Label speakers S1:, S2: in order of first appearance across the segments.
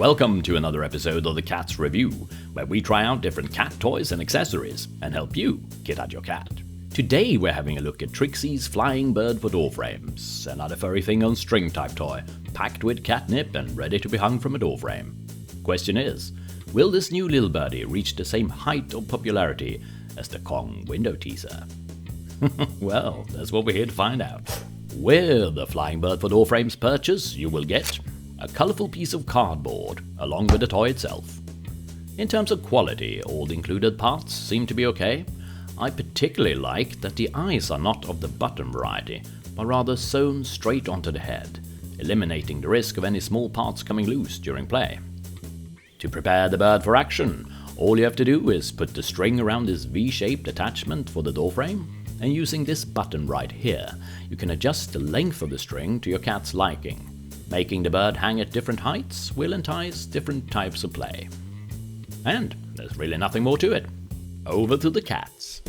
S1: Welcome to another episode of the Cat's Review, where we try out different cat toys and accessories and help you get out your cat. Today we're having a look at Trixie's flying bird for Doorframes, another furry thing on string type toy, packed with catnip and ready to be hung from a doorframe. Question is, will this new little birdie reach the same height of popularity as the Kong window teaser? Well, that's what we're here to find out. With the flying bird for Doorframes purchase, you will get a colourful piece of cardboard, along with the toy itself. In terms of quality, all the included parts seem to be okay. I particularly like that the eyes are not of the button variety, but rather sewn straight onto the head, eliminating the risk of any small parts coming loose during play. To prepare the bird for action, all you have to do is put the string around this V-shaped attachment for the doorframe, and using this button right here, you can adjust the length of the string to your cat's liking. Making the bird hang at different heights will entice different types of play. And there's really nothing more to it. Over to the cats.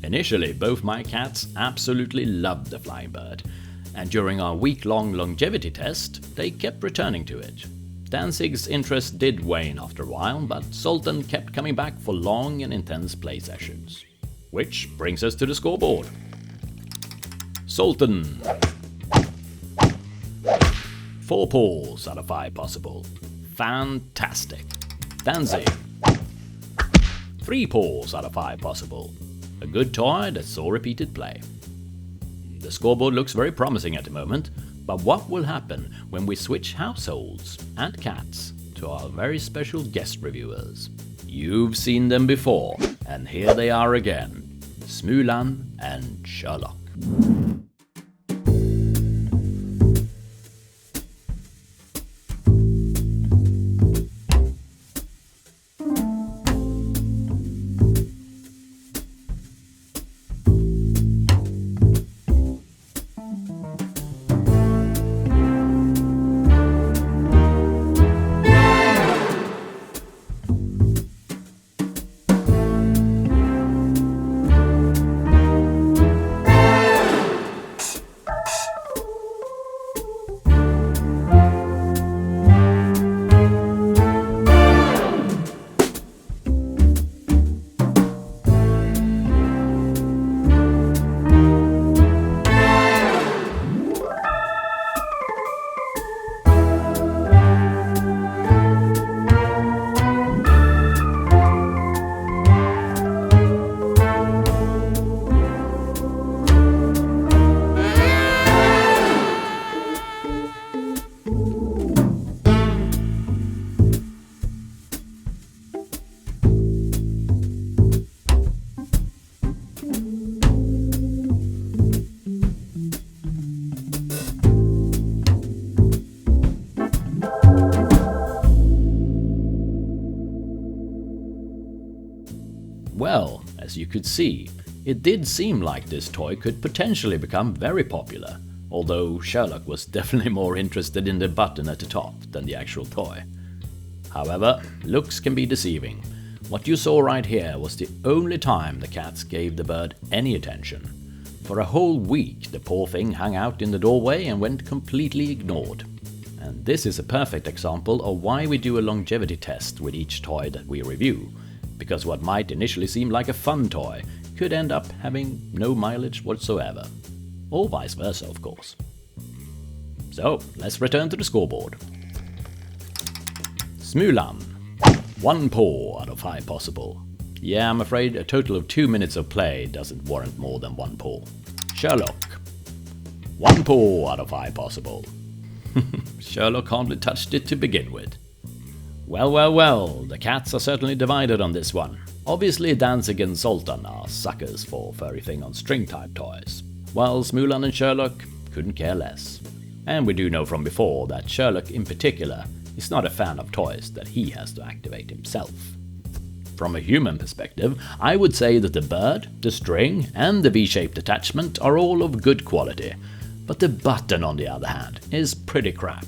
S1: Initially, both my cats absolutely loved the flying bird, and during our week-long longevity test, they kept returning to it. Danzig's interest did wane after a while, but Zoltan kept coming back for long and intense play sessions. Which brings us to the scoreboard. Zoltan. 4 paws out of 5 possible. Fantastic. Danzig. 3 paws out of 5 possible. A good toy that saw repeated play. The scoreboard looks very promising at the moment, but what will happen when we switch households and cats to our very special guest reviewers? You've seen them before, and here they are again, Smulan and Sherlock. Well, as you could see, it did seem like this toy could potentially become very popular, although Sherlock was definitely more interested in the button at the top than the actual toy. However, looks can be deceiving. What you saw right here was the only time the cats gave the bird any attention. For a whole week the poor thing hung out in the doorway and went completely ignored. And this is a perfect example of why we do a longevity test with each toy that we review, because what might initially seem like a fun toy could end up having no mileage whatsoever. Or vice versa, of course. So, let's return to the scoreboard. Smulan. 1 paw out of 5 possible. Yeah, I'm afraid a total of 2 minutes of play doesn't warrant more than 1 paw. Sherlock. 1 paw out of 5 possible. Sherlock hardly touched it to begin with. Well, the cats are certainly divided on this one. Obviously Danzig and Zoltan are suckers for furry thing on string type toys, while Smulan and Sherlock couldn't care less. And we do know from before that Sherlock in particular is not a fan of toys that he has to activate himself. From a human perspective, I would say that the bird, the string and the V-shaped attachment are all of good quality, but the button on the other hand is pretty crap.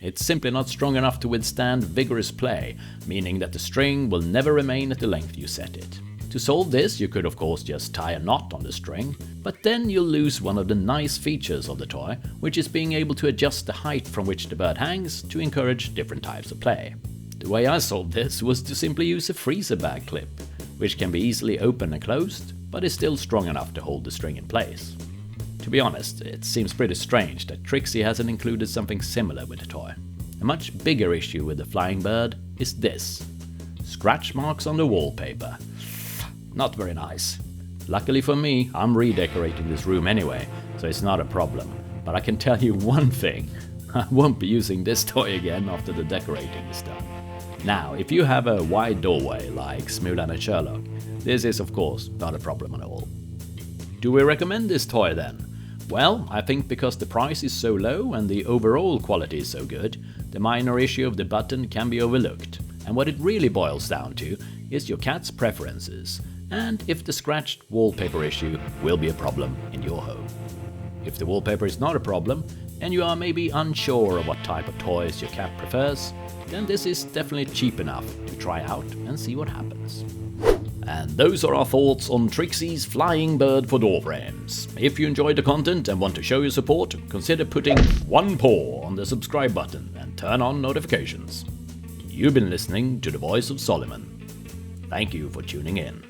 S1: It's simply not strong enough to withstand vigorous play, meaning that the string will never remain at the length you set it. To solve this, you could of course just tie a knot on the string, but then you'll lose one of the nice features of the toy, which is being able to adjust the height from which the bird hangs to encourage different types of play. The way I solved this was to simply use a freezer bag clip, which can be easily opened and closed, but is still strong enough to hold the string in place. To be honest, it seems pretty strange that Trixie hasn't included something similar with the toy. A much bigger issue with the flying bird is this. Scratch marks on the wallpaper. Not very nice. Luckily for me, I'm redecorating this room anyway, so it's not a problem. But I can tell you one thing, I won't be using this toy again after the decorating is done. Now, if you have a wide doorway like Smulan and Sherlock, this is of course not a problem at all. Do we recommend this toy then? Well, I think because the price is so low and the overall quality is so good, the minor issue of the button can be overlooked. And what it really boils down to is your cat's preferences, and if the scratched wallpaper issue will be a problem in your home. If the wallpaper is not a problem, and you are maybe unsure of what type of toys your cat prefers, then this is definitely cheap enough to try out and see what happens. And those are our thoughts on Trixie's flying bird for Doorframes. If you enjoyed the content and want to show your support, consider putting 1 paw on the subscribe button and turn on notifications. You've been listening to the voice of Solomon. Thank you for tuning in.